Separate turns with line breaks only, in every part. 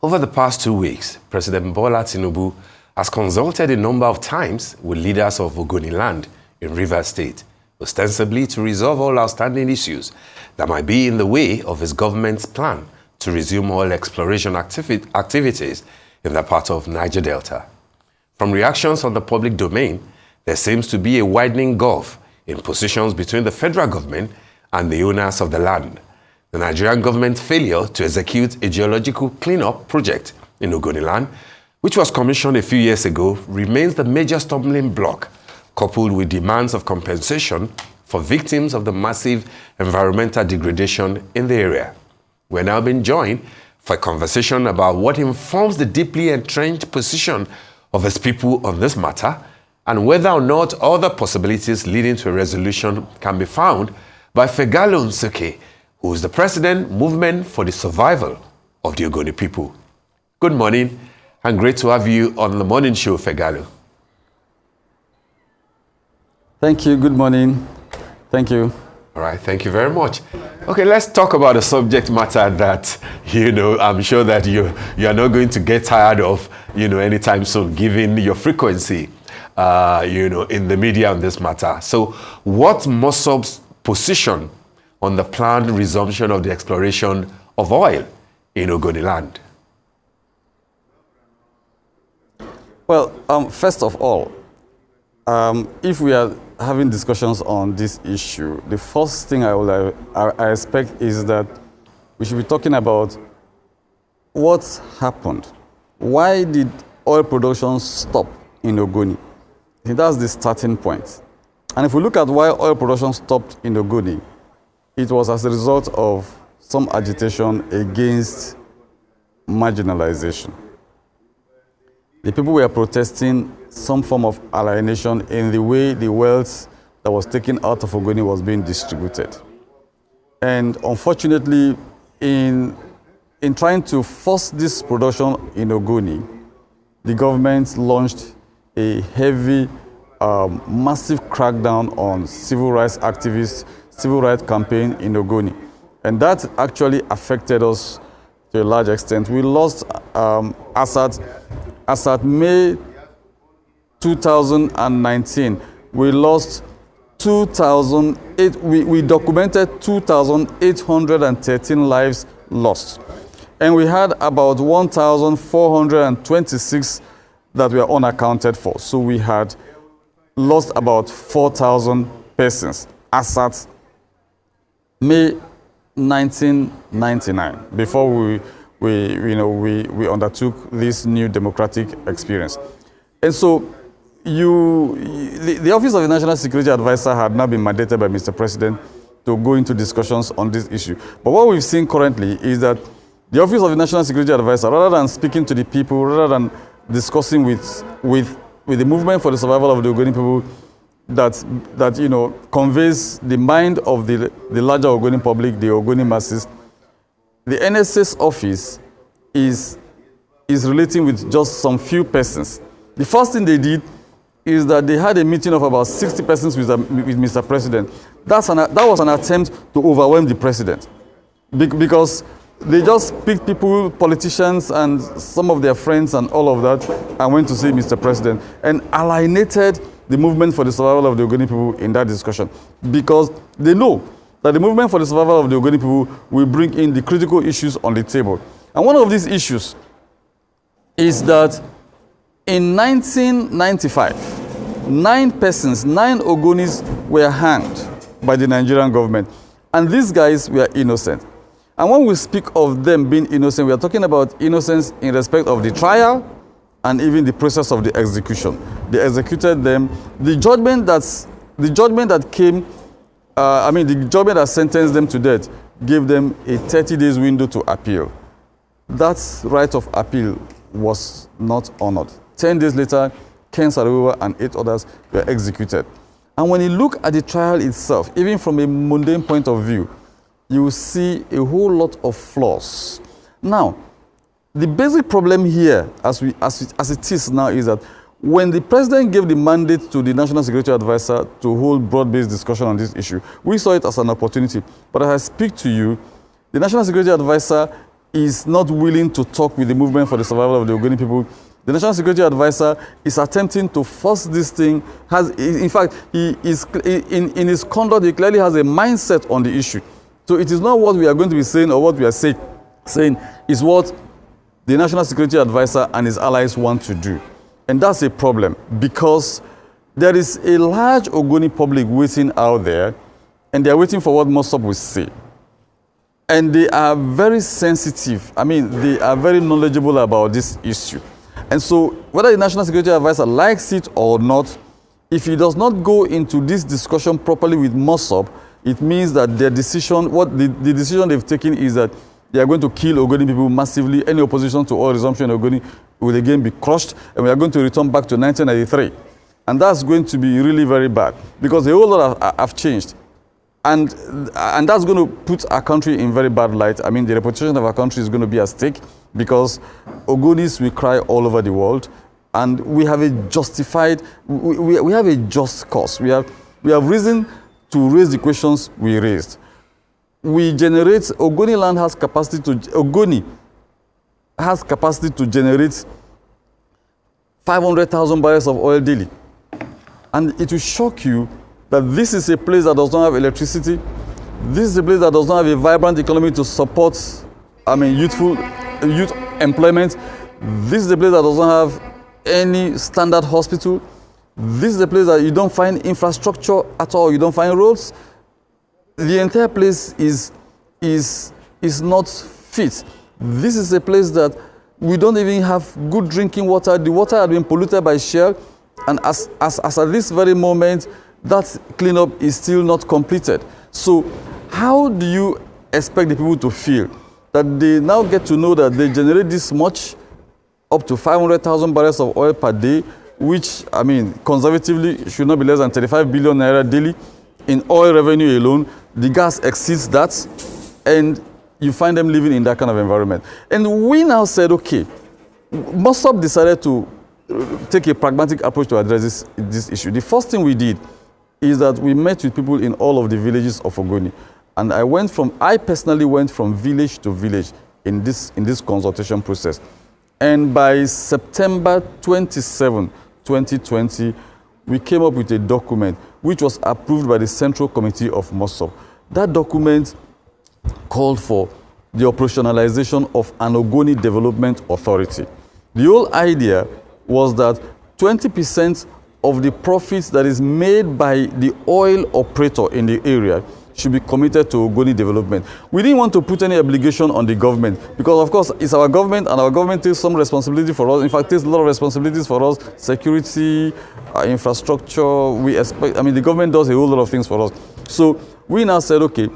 Over the past 2 weeks, President Tinubu has consulted a number of times with leaders of Ogoni land in Rivers State, ostensibly to resolve all outstanding issues that might be in the way of his government's plan to resume oil exploration activities in that part of Niger Delta. From reactions on the public domain, there seems to be a widening gulf in positions between the federal government and the owners of the land. The Nigerian government's failure to execute a geological cleanup project in Ogoni land, which was commissioned a few years ago, remains the major stumbling block, coupled with demands of compensation for victims of the massive environmental degradation in the area. We're now being joined for a conversation about what informs the deeply entrenched position of his people on this matter and whether or not other possibilities leading to a resolution can be found by Fegalo Nsuke, who is the president movement for the survival of the Ogoni people. Good morning and great to have you on the morning show, Fegalo.
Thank you. Good morning. Thank you.
All right, thank you very much. Okay, let's talk about a subject matter that, I'm sure that you are not going to get tired of, anytime soon, given your frequency, in the media on this matter. So what's MOSOP's position on the planned resumption of the exploration of oil in Ogoni land?
Well, first of all, if we are having discussions on this issue, the first thing I expect is that we should be talking about what's happened. Why did oil production stop in Ogoni? I think that's the starting point. And if we look at why oil production stopped in Ogoni, it was as a result of some agitation against marginalization. The people were protesting some form of alienation in the way the wealth that was taken out of Ogoni was being distributed. And unfortunately, in trying to force this production in Ogoni, the government launched a heavy, massive crackdown on civil rights activists, civil rights campaign in Ogoni. And that actually affected us to a large extent. We lost as at May 2019, we lost we documented 2,813 lives lost. And we had about 1,426 that were unaccounted for. So we had lost about 4,000 persons as at May 1999, before we undertook this new democratic experience. And so the Office of the National Security Advisor had now been mandated by Mr. President to go into discussions on this issue. But what we've seen currently is that the Office of the National Security Advisor, rather than speaking to the people, rather than discussing with the movement for the survival of the Ogoni people that conveys the mind of the larger Ogoni public, the Ogoni masses, the NSA's office is relating with just some few persons. The first thing they did is that they had a meeting of about 60 persons with Mr. President. That was an attempt to overwhelm the president, because they just picked people, politicians, and some of their friends and all of that, and went to see Mr. President and alienated the movement for the survival of the Ogoni people in that discussion, because they know that the movement for the survival of the Ogoni people will bring in the critical issues on the table. And one of these issues is that in 1995, 9 Ogonis were hanged by the Nigerian government. And these guys were innocent. And when we speak of them being innocent, we are talking about innocence in respect of the trial and even the process of the execution. They executed them. The judgment that sentenced them to death gave them a 30 days window to appeal. That right of appeal was not honored. 10 days later, Ken Sarawiwa and 8 others were executed. And when you look at the trial itself, even from a mundane point of view, you will see a whole lot of flaws. Now, the basic problem here, as it is now, is that when the president gave the mandate to the National Security Advisor to hold broad-based discussion on this issue, we saw it as an opportunity. But as I speak to you, the National Security Advisor is not willing to talk with the movement for the survival of the Ogoni people. The National Security Advisor is attempting to force this thing. In fact, he is in his conduct, he clearly has a mindset on the issue. So it is not what we are going to be saying or what we are saying is what the National Security Advisor and his allies want to do. And that's a problem because there is a large Ogoni public waiting out there, and they are waiting for what MOSOP will say. And they are very sensitive. I mean, they are very knowledgeable about this issue. And so, whether the National Security Advisor likes it or not, if he does not go into this discussion properly with MOSOP, it means that their decision, the decision they've taken is that they are going to kill Ogoni people massively. Any opposition to oil resumption in Ogoni will again be crushed, and we are going to return back to 1993. And that's going to be really very bad because a whole lot have changed. And that's going to put our country in very bad light. I mean, the reputation of our country is going to be at stake because Ogonis will cry all over the world, and we have a justified, we have a just cause. We have reason to raise the questions we raised. Ogoni land has capacity to generate 500,000 barrels of oil daily. And it will shock you that this is a place that does not have electricity. This is a place that does not have a vibrant economy to support, youth employment. This is a place that does not have any standard hospital. This is a place that you don't find infrastructure at all. You don't find roads. The entire place is not fit. This is a place that we don't even have good drinking water. The water had been polluted by Shell, and as at this very moment, that cleanup is still not completed. So how do you expect the people to feel that they now get to know that they generate this much, up to 500,000 barrels of oil per day, which, I mean, conservatively should not be less than 35 billion naira daily in oil revenue alone? The gas exceeds that, and you find them living in that kind of environment. And we now said, okay, MOSOP decided to take a pragmatic approach to address this issue. The first thing we did is that we met with people in all of the villages of Ogoni. And I personally went from village to village in this consultation process. And by September 27, 2020, we came up with a document which was approved by the Central Committee of MOSOP. That document called for the operationalization of an Ogoni Development Authority. The whole idea was that 20% of the profits that is made by the oil operator in the area should be committed to Ogoni development. We didn't want to put any obligation on the government because, of course, it's our government, and our government takes some responsibility for us. In fact, takes a lot of responsibilities for us: security, infrastructure. The government does a whole lot of things for us. So we now said, okay,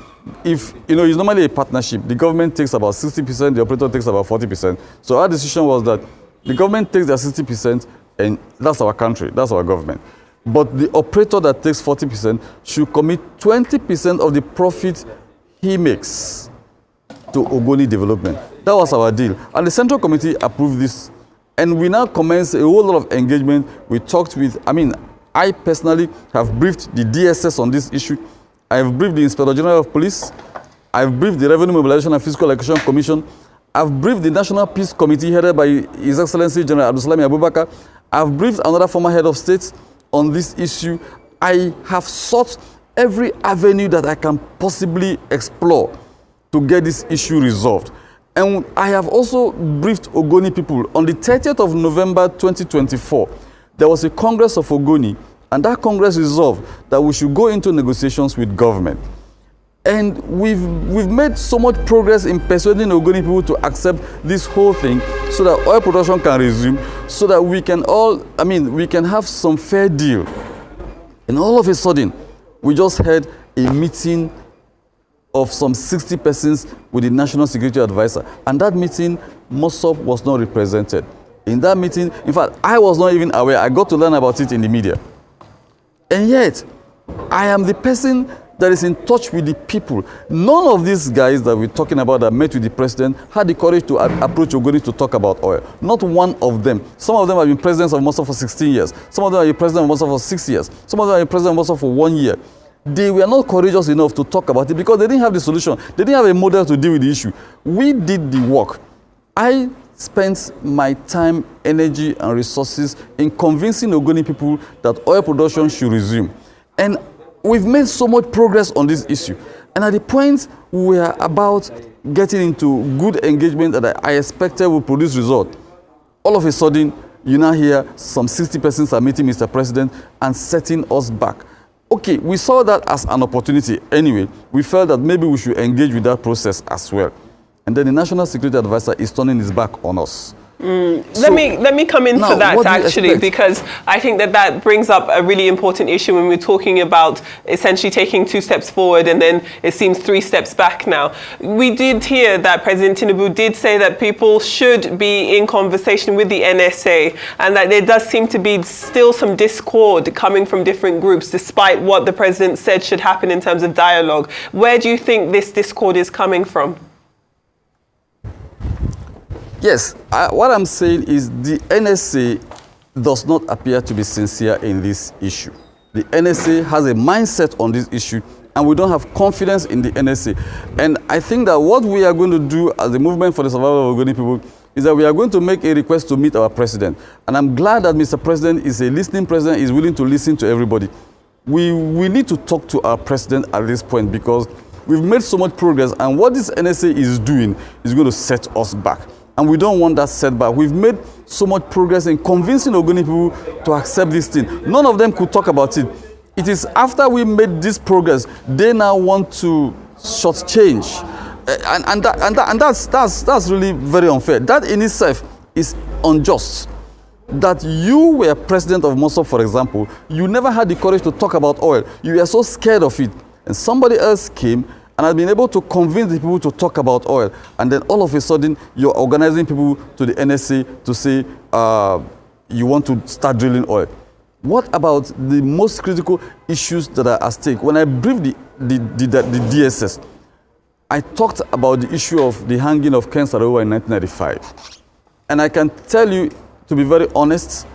if it's normally a partnership, the government takes about 60%, the operator takes about 40%. So our decision was that the government takes their 60%, and that's our country, that's our government. But the operator that takes 40% should commit 20% of the profit he makes to Ogoni development. That was our deal. And the Central Committee approved this. And we now commenced a whole lot of engagement. We talked with, I personally have briefed the DSS on this issue. I have briefed the Inspector General of Police. I've briefed the Revenue Mobilization and Fiscal Education Commission. I've briefed the National Peace Committee headed by His Excellency General Abdulsalami Abubakar. I've briefed another former head of state on this issue. I have sought every avenue that I can possibly explore to get this issue resolved. And I have also briefed Ogoni people. On the 30th of November 2024, there was a Congress of Ogoni, and that Congress resolved that we should go into negotiations with government. And we've made so much progress in persuading Ogoni people to accept this whole thing so that oil production can resume, so that we can have some fair deal. And all of a sudden, we just had a meeting of some 60 persons with the National Security Advisor. And that meeting, MOSOP was not represented. In that meeting, in fact, I was not even aware. I got to learn about it in the media. And yet, I am the person that is in touch with the people. None of these guys that we're talking about that met with the president had the courage to approach Ogoni to talk about oil. Not one of them. Some of them have been presidents of MOSOP for 16 years. Some of them have been president of MOSOP for 6 years. Some of them have been president of MOSOP for 1 year. they were not courageous enough to talk about it because they didn't have the solution. They didn't have a model to deal with the issue. We did the work. I spent my time, energy, and resources in convincing Ogoni people that oil production should resume. And we've made so much progress on this issue. And at the point we are about getting into good engagement that I expected will produce result, all of a sudden, you now hear some 60 persons are meeting Mr. President and setting us back. Okay, we saw that as an opportunity anyway. We felt that maybe we should engage with that process as well. And then the National Security Advisor is turning his back on us.
Let me come into that actually, because I think that brings up a really important issue when we're talking about essentially taking 2 steps forward and then it seems 3 steps back now. We did hear that President Tinubu did say that people should be in conversation with the NSA and that there does seem to be still some discord coming from different groups despite what the President said should happen in terms of dialogue. Where do you think this discord is coming from?
Yes, what I'm saying is the NSA does not appear to be sincere in this issue. The NSA has a mindset on this issue, and we don't have confidence in the NSA. And I think that what we are going to do as the Movement for the Survival of Ogoni People is that we are going to make a request to meet our president. And I'm glad that Mr. President is a listening president, is willing to listen to everybody. We need to talk to our president at this point because we've made so much progress, and what this NSA is doing is going to set us back. And we don't want that setback. We've made so much progress in convincing Ogoni people to accept this thing. None of them could talk about it. It is after we made this progress, they now want to shortchange. And that's really very unfair. That in itself is unjust. That you were president of MOSOP, for example, you never had the courage to talk about oil. You were so scared of it. And somebody else came and has been able to convince the people to talk about oil. And then all of a sudden, you're organizing people to the NSA to say you want to start drilling oil. What about the most critical issues that are at stake? When I briefed the DSS, I talked about the issue of the hanging of Ken Saro-Wiwa in 1995. And I can tell you, to be very honest,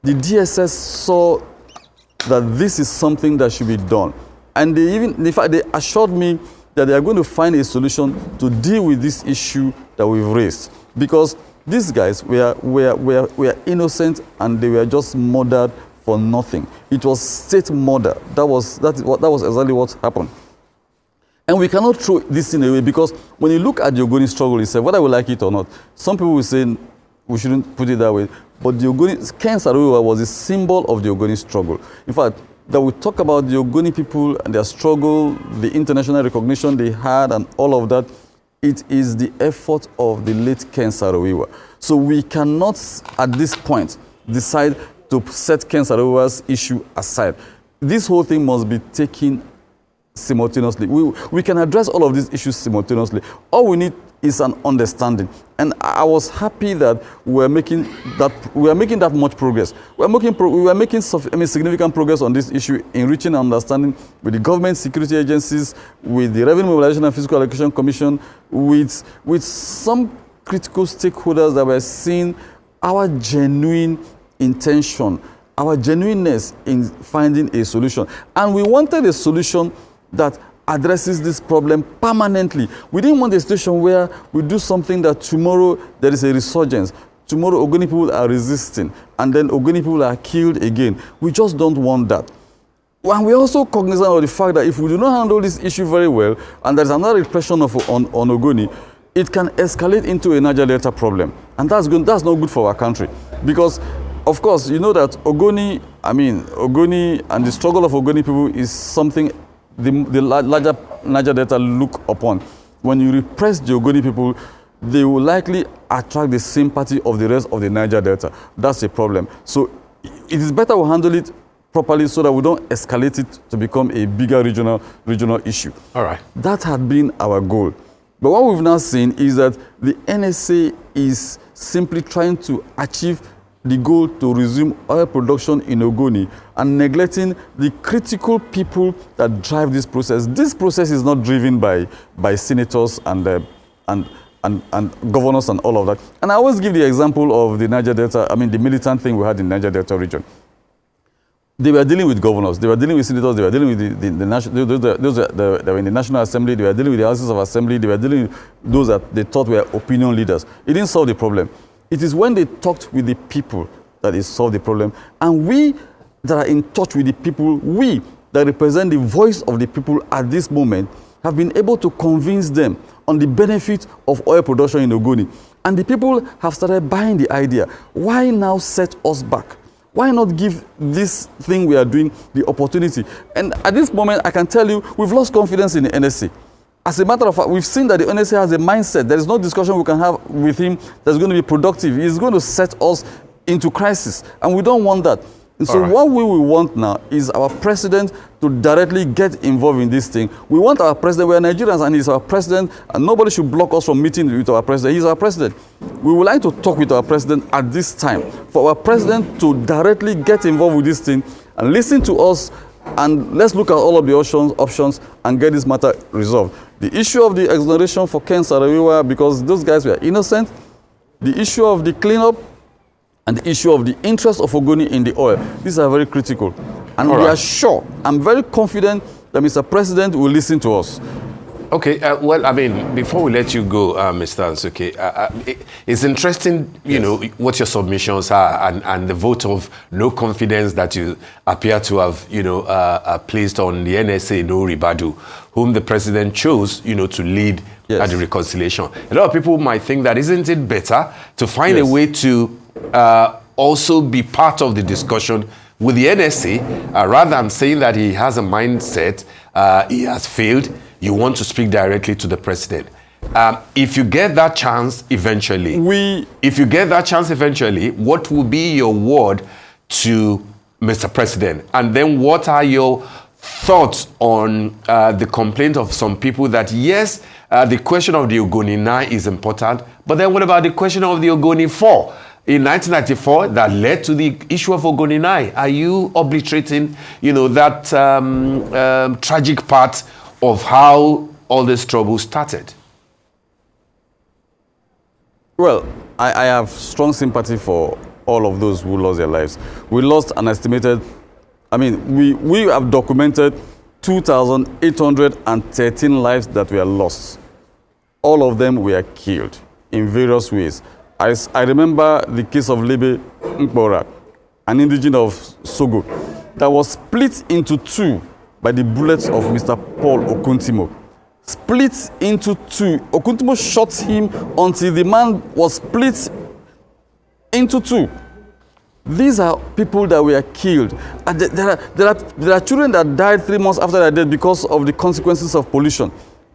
the DSS saw that this is something that should be done. And they in fact, they assured me that they are going to find a solution to deal with this issue that we've raised. Because these guys were innocent and they were just murdered for nothing. It was state murder. That was exactly what happened. And we cannot throw this in away because when you look at the Ogoni struggle itself, whether we like it or not, some people will say we shouldn't put it that way. But the Ogoni, Ken Saro-Wiwa was a symbol of the Ogoni struggle. In fact, that we talk about the Ogoni people and their struggle, the international recognition they had and all of that, it is the effort of the late Ken Saro-Wiwa. So we cannot, at this point, decide to set Ken Saro-Wiwa's issue aside. This whole thing must be taken simultaneously. We can address all of these issues simultaneously. All we need is an understanding. And I was happy that we are making that much progress. We are making significant progress on this issue in reaching an understanding with the government security agencies, with the Revenue Mobilization and Fiscal Allocation Commission, with some critical stakeholders that were seeing our genuine intention, our genuineness in finding a solution. And we wanted a solution that addresses this problem permanently. We didn't want a situation where we do something that tomorrow there is a resurgence. Tomorrow Ogoni people are resisting and then Ogoni people are killed again. We just don't want that. And we're also cognizant of the fact that if we do not handle this issue very well and there's another repression on Ogoni, it can escalate into a Niger Delta problem. And that's not good for our country. Because, of course, you know that Ogoni and the struggle of Ogoni people is something the larger Niger Delta look upon. When you repress the Ogoni people, they will likely attract the sympathy of the rest of the Niger Delta. That's a problem. So it is better we handle it properly so that we don't escalate it to become a bigger regional issue. All right. That had been our goal. But what we've now seen is that the NSA is simply trying to achieve the goal to resume oil production in Ogoni and neglecting the critical people that drive this process. This process is not driven by senators and governors and all of that. And I always give the example of the Niger Delta, the militant thing we had in Niger Delta region. they were dealing with governors, they were dealing with senators, they were dealing with the national, those that were in the National Assembly, they were dealing with the Houses of Assembly, they were dealing with those that they thought were opinion leaders. It didn't solve the problem. It is when they talked with the people that it solved the problem. And we that are in touch with the people, we that represent the voice of the people at this moment, have been able to convince them on the benefit of oil production in Ogoni. And the people have started buying the idea. Why now set us back? Why not give this thing we are doing the opportunity? And at this moment, I can tell you, we've lost confidence in the NSA. As a matter of fact, we've seen that the NSA has a mindset. There is no discussion we can have with him that's going to be productive. He's going to set us into crisis, and we don't want that. And so what we will want now is our president to directly get involved in this thing. We want our president, we are Nigerians and he's our president, and nobody should block us from meeting with our president. He's our president. We would like to talk with our president at this time, for our president to directly get involved with this thing and listen to us, and let's look at all of the options and get this matter resolved. The issue of the exoneration for Ken Saro-Wiwa, because those guys were innocent, the issue of the cleanup, and the issue of the interest of Ogoni in the oil. These are very critical. And we are sure, I'm very confident that Mr. President will listen to us.
Okay, well, I mean, before we let you go, Mr. Nsuke, it's interesting, you know, what your submissions are and the vote of no confidence that you appear to have, you know, placed on the NSA, no Ribadu, whom the president chose, you know, to lead at the reconciliation. A lot of people might think that isn't it better to find a way to also be part of the discussion with the NSA, rather than saying that he has a mindset, he has failed, you want to speak directly to the president. If you get that chance eventually, what will be your word to Mr. President? And then what are your thoughts on the complaint of some people that, yes, the question of the Ogoni 9 is important, but then what about the question of the Ogoni 4? In 1994, that led to the issue of Ogoni 9. Are you obliterating, you know, that tragic part of how all this trouble started?
Well, I have strong sympathy for all of those who lost their lives. We lost an estimated, I mean, we have documented 2,813 lives that were lost. All of them were killed in various ways. I remember the case of Lebe Nkpora, an indigene of Sogo, that was split into two by the bullets of Mr. Paul Okuntimo. Split into two. Okuntimo shot him until the man was split into two. These are people that were killed. And there are children that died 3 months after their death because of the consequences of pollution.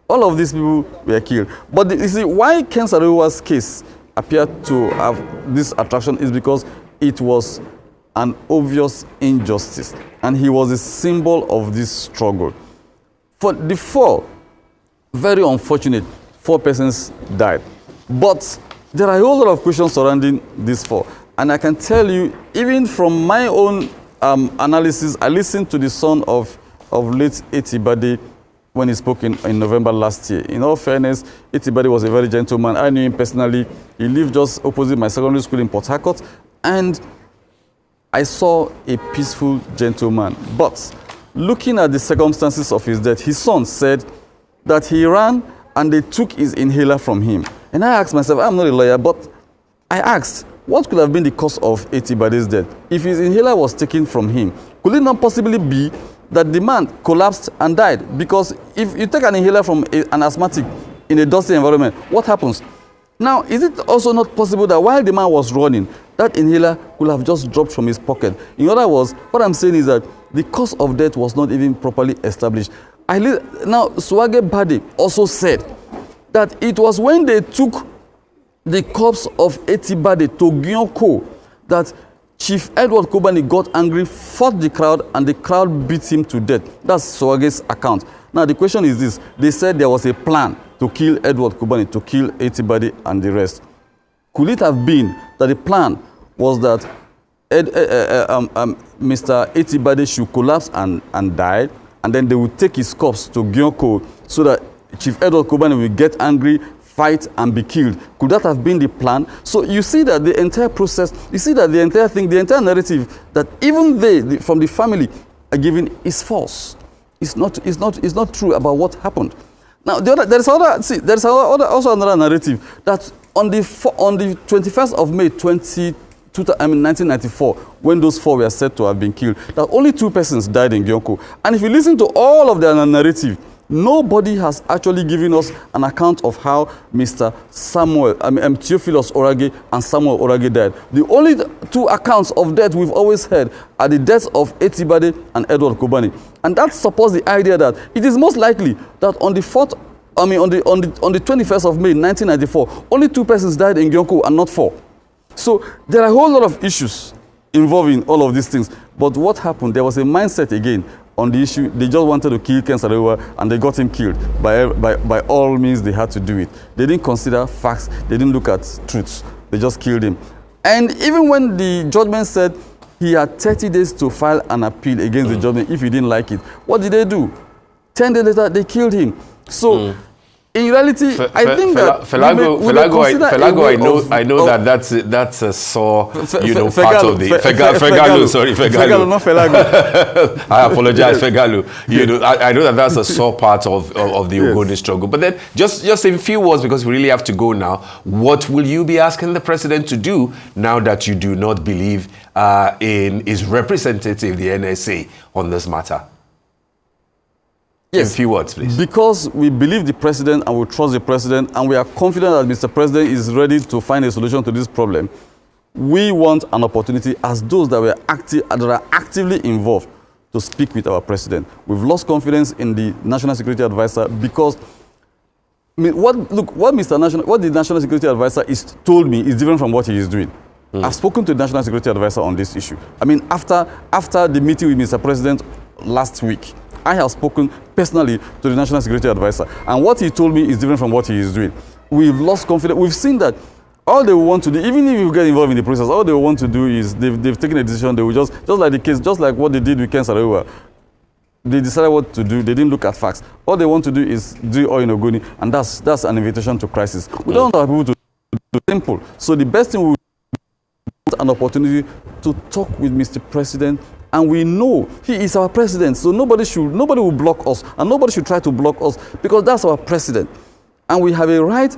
All of these people were killed. But you see, why Ken Saro-Wiwa's case appeared to have this attraction is because it was an obvious injustice, and he was a symbol of this struggle. For the 4, very unfortunate, 4 persons died. But there are a whole lot of questions surrounding these 4. And I can tell you, even from my own analysis, I listened to the son of late Etibade when he spoke in November last year. In all fairness, Etibade was a very gentleman. I knew him personally. He lived just opposite my secondary school in Port Harcourt. And I saw a peaceful gentleman. But looking at the circumstances of his death, his son said that he ran and they took his inhaler from him. And I asked myself, I'm not a lawyer, but I asked, what could have been the cause of Etibade's death? If his inhaler was taken from him, could it not possibly be that the man collapsed and died? Because if you take an inhaler from an asthmatic in a dusty environment, what happens? Now, is it also not possible that while the man was running, that inhaler could have just dropped from his pocket? In other words, what I'm saying is that the cause of death was not even properly established. Now, Swage Bade also said that it was when they took the corpse of Etibade to Gyonko that Chief Edward Kobani got angry, fought the crowd, and the crowd beat him to death. That's Swage's account. Now, the question is this. They said there was a plan to kill Edward Kobani, to kill Etibade and the rest. Could it have been that the plan was that Mr. Etibade should collapse and die, and then they would take his corpse to Gyonko so that Chief Edward Kobani will get angry, fight and be killed. Could that have been the plan? So you see that the entire process, you see that the entire thing, the entire narrative that even they from the family are giving is false. It's not true about what happened. Now there's also another narrative that on the 21st of May 1994, when those 4 were said to have been killed, that only 2 persons died in Gyonko. And if you listen to all of their narrative, nobody has actually given us an account of how Mr. Theophilus Orage and Samuel Orage died. The only 2 accounts of death we've always heard are the deaths of Etibade and Edward Kobani. And that supports the idea that it is most likely that on the 21st of May 1994, only 2 persons died in Gyonko and not 4. So there are a whole lot of issues involving all of these things. But what happened? There was a mindset again on the issue. They just wanted to kill Ken Saro-Wiwa, and they got him killed. By all means, they had to do it. They didn't consider facts. They didn't look at truths. They just killed him. And even when the judgment said he had 30 days to file an appeal against the judgment if he didn't like it, what did they do? 10 days later, they killed him. So in reality, I think that
Fegalo, I know that's a sore, part of the Fegalo, not Felago. I apologize, Fegalo. I know that's a sore part of the Ogoni struggle. But then, just in a few words, because we really have to go now. What will you be asking the president to do now that you do not believe in his representative, the NSA, on this matter?
Yes.
In a few words, please.
Because we believe the president and we trust the president and we are confident that Mr. President is ready to find a solution to this problem, we want an opportunity as those that are actively involved to speak with our president. We've lost confidence in the National Security Advisor because what the National Security Advisor told me is different from what he is doing. I've spoken to the National Security Advisor on this issue. I mean, after the meeting with Mr. President last week, I have spoken personally to the National Security Advisor, and what he told me is different from what he is doing. We've lost confidence. We've seen that all they want to do, even if you get involved in the process, all they want to do is they've taken a decision. They will just like what they did with Ken Saro-Wiwa. They decided what to do. They didn't look at facts. All they want to do is do oil in Ogoni, and that's an invitation to crisis. We don't want our people to do simple. So the best thing we want an opportunity to talk with Mr. President. And we know he is our president, so nobody will block us, and nobody should try to block us because that's our president. And we have a right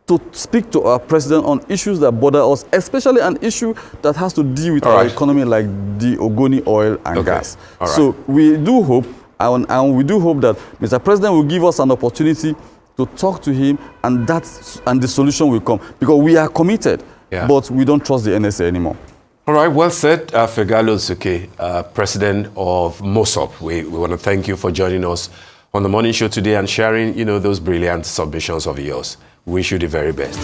to speak to our president on issues that bother us, especially an issue that has to deal with our economy, like the Ogoni oil and gas. So we do hope, and we do hope that Mr. President will give us an opportunity to talk to him, and the solution will come because we are committed, but we don't trust the NSA anymore.
All right, well said, Fegalo Nsuke, President of MOSOP. We want to thank you for joining us on the morning show today and sharing, those brilliant submissions of yours. We wish you the very best.